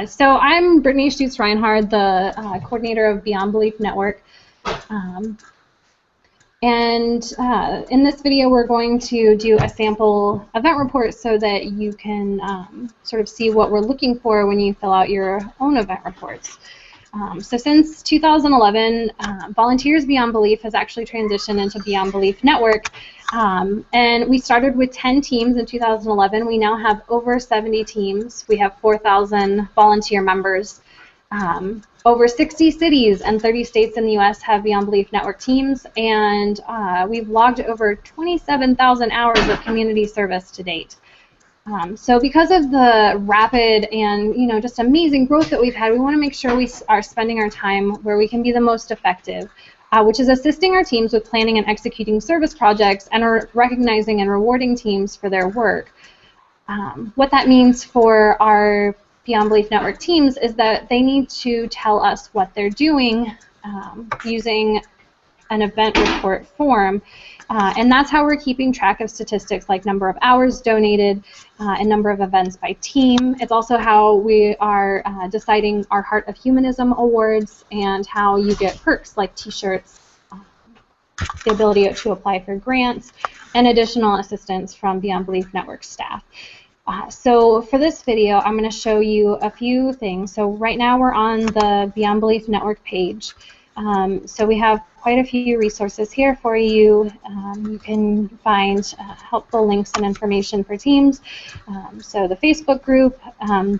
So I'm Brittany Stutz-Reinhard, the coordinator of Beyond Belief Network. In this video we're going to do a sample event report so that you can sort of see what we're looking for when you fill out your own event reports. So since 2011, Volunteers Beyond Belief has actually transitioned into Beyond Belief Network. And we started with 10 teams in 2011. We now have over 70 teams. We have 4,000 volunteer members. Over 60 cities and 30 states in the U.S. have Beyond Belief Network teams, and we've logged over 27,000 hours of community service to date. So because of the rapid and just amazing growth that we've had, we want to make sure we are spending our time where we can be the most effective, which is assisting our teams with planning and executing service projects and recognizing and rewarding teams for their work. What that means for our Beyond Belief Network teams is that they need to tell us what they're doing using an event report form. And that's how we're keeping track of statistics like number of hours donated and number of events by team. It's also how we are deciding our Heart of Humanism awards and how you get perks like t-shirts, the ability to apply for grants, and additional assistance from Beyond Belief Network staff. So for this video, I'm going to show you a few things. So right now we're on the Beyond Belief Network page. So we have quite a few resources here for you. You can find helpful links and information for teams. So the Facebook group,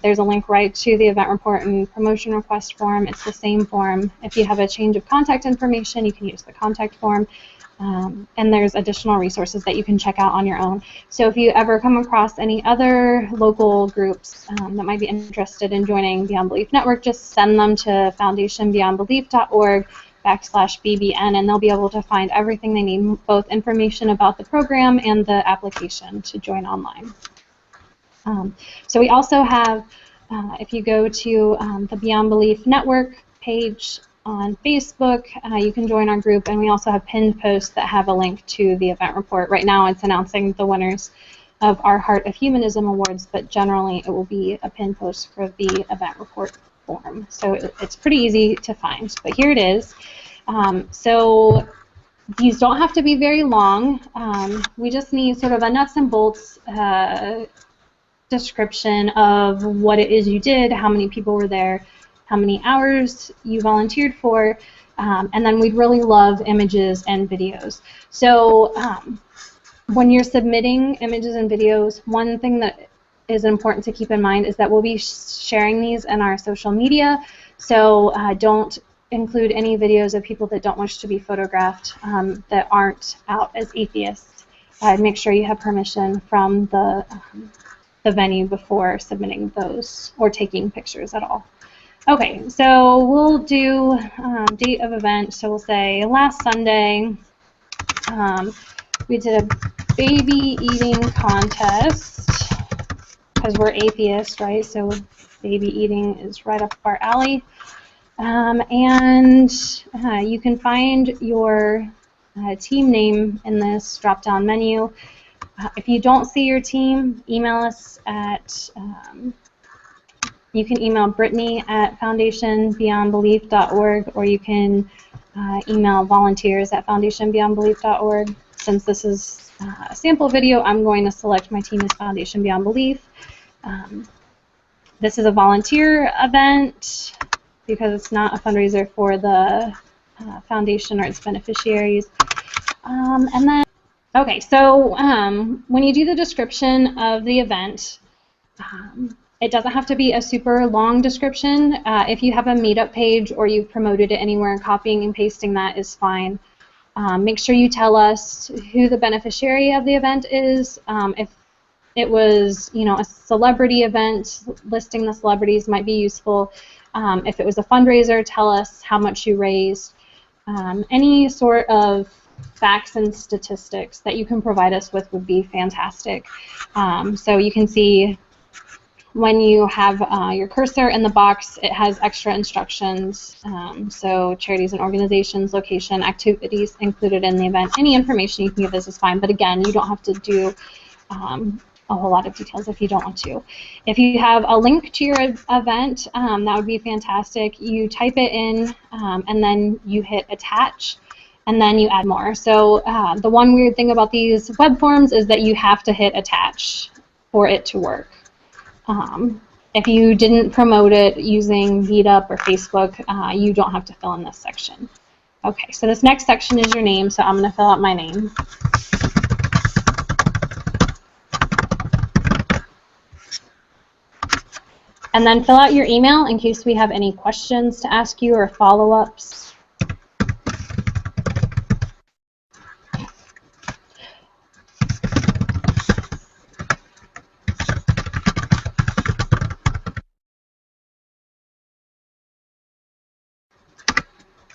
there's a link right to the event report and promotion request form. It's the same form. If you have a change of contact information, you can use the contact form. And there's additional resources that you can check out on your own. So if you ever come across any other local groups that might be interested in joining Beyond Belief Network, just send them to foundationbeyondbelief.org/BBN, and they'll be able to find everything they need, both information about the program and the application to join online. So we also have, if you go to the Beyond Belief Network page on Facebook, you can join our group, and we also have pinned posts that have a link to the event report. Right now it's announcing the winners of our Heart of Humanism awards, but generally it will be a pinned post for the event report form. So it's pretty easy to find, but here it is. So these don't have to be very long. We just need sort of a nuts and bolts description of what it is you did, how many people were there, how many hours you volunteered for, and then we'd really love images and videos. So when you're submitting images and videos, one thing that is important to keep in mind is that we'll be sharing these in our social media, so don't include any videos of people that don't wish to be photographed that aren't out as atheists. Make sure you have permission from the venue before submitting those or taking pictures at all. Okay, so we'll do date of event. So we'll say last Sunday we did a baby eating contest because we're atheists, right? So baby eating is right up our alley. And you can find your team name in this drop-down menu. If you don't see your team, email us at you can email Brittany at foundationbeyondbelief.org, or you can email volunteers at foundationbeyondbelief.org. Since this is a sample video, I'm going to select my team as Foundation Beyond Belief. This is a volunteer event because it's not a fundraiser for the foundation or its beneficiaries. And then, okay, so when you do the description of the event, it doesn't have to be a super long description. If you have a meetup page or you've promoted it anywhere, copying and pasting that is fine. Make sure you tell us who the beneficiary of the event is. If it was, a celebrity event, listing the celebrities might be useful. If it was a fundraiser, tell us how much you raised. Any sort of facts and statistics that you can provide us with would be fantastic. So you can see when you have your cursor in the box, it has extra instructions. So charities and organizations, location, activities included in the event. Any information you can give us is fine, but again, you don't have to do a whole lot of details if you don't want to. If you have a link to your event, that would be fantastic. You type it in and then you hit attach and then you add more. So the one weird thing about these web forms is that you have to hit attach for it to work. If you didn't promote it using Meetup or Facebook, you don't have to fill in this section. Okay, so this next section is your name, so I'm going to fill out my name. And then fill out your email in case we have any questions to ask you or follow-ups.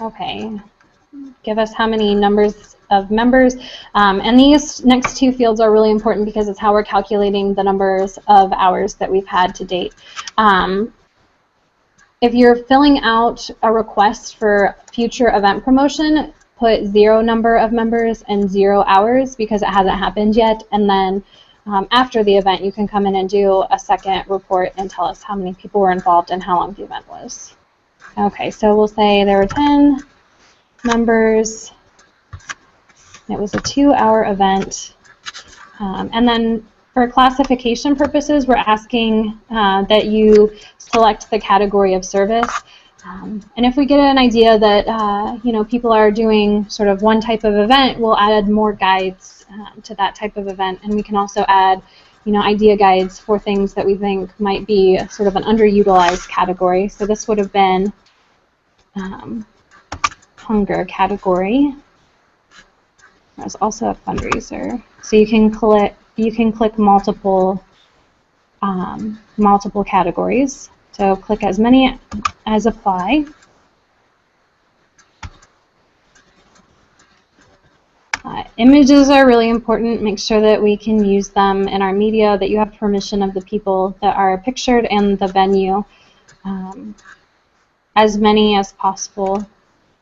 Okay, give us how many numbers of members. And these next two fields are really important because it's how we're calculating the numbers of hours that we've had to date. If you're filling out a request for future event promotion, put 0 number of members and 0 hours because it hasn't happened yet. And then after the event, you can come in and do a second report and tell us how many people were involved and how long the event was. Okay, so we'll say there were 10 members. It was a 2-hour event. And then for classification purposes, we're asking that you select the category of service. And if we get an idea that you know, people are doing sort of one type of event, we'll add more guides to that type of event. And we can also add, you know, idea guides for things that we think might be sort of an underutilized category. So this would have been hunger category. There's also a fundraiser, so you can click multiple multiple categories. So click as many as apply. Images are really important. Make sure that we can use them in our media, that you have permission of the people that are pictured and the venue. As many as possible.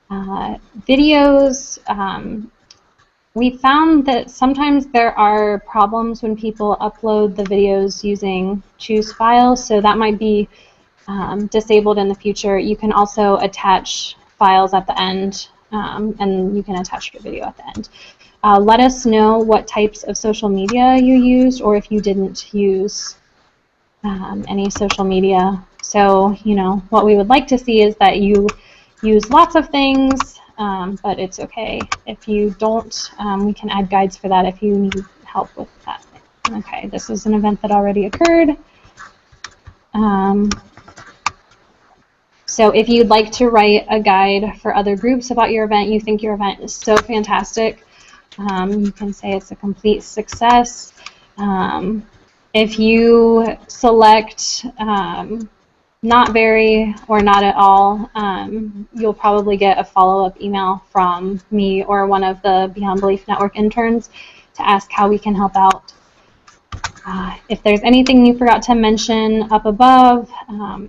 Videos, we found that sometimes there are problems when people upload the videos using choose files, so that might be disabled in the future. You can also attach files at the end, and you can attach your video at the end. Let us know what types of social media you used, or if you didn't use any social media. So, you know, what we would like to see is that you use lots of things, but it's okay. If you don't, we can add guides for that if you need help with that. Okay, this is an event that already occurred. So if you'd like to write a guide for other groups about your event, you think your event is so fantastic, you can say it's a complete success. If you select not very or not at all, you'll probably get a follow-up email from me or one of the Beyond Belief Network interns to ask how we can help out. If there's anything you forgot to mention up above,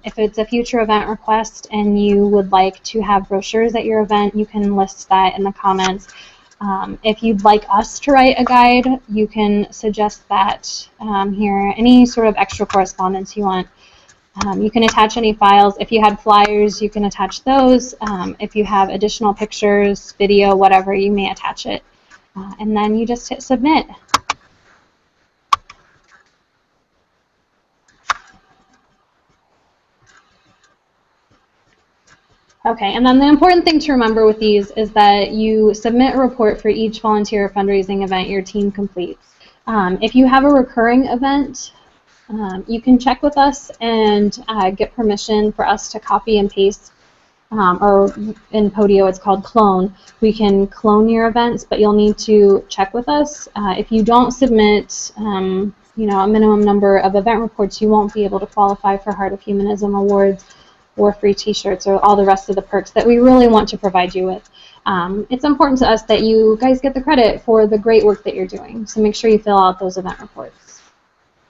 if it's a future event request and you would like to have brochures at your event, you can list that in the comments. If you'd like us to write a guide, you can suggest that here. Any sort of extra correspondence you want. You can attach any files. If you had flyers, you can attach those. If you have additional pictures, video, whatever, you may attach it. And then you just hit submit. Okay, and then the important thing to remember with these is that you submit a report for each volunteer fundraising event your team completes. If you have a recurring event, you can check with us and get permission for us to copy and paste, or in Podio it's called clone. We can clone your events, but you'll need to check with us. If you don't submit you know, a minimum number of event reports, you won't be able to qualify for Heart of Humanism awards or free t-shirts or all the rest of the perks that we really want to provide you with. It's important to us that you guys get the credit for the great work that you're doing, so make sure you fill out those event reports.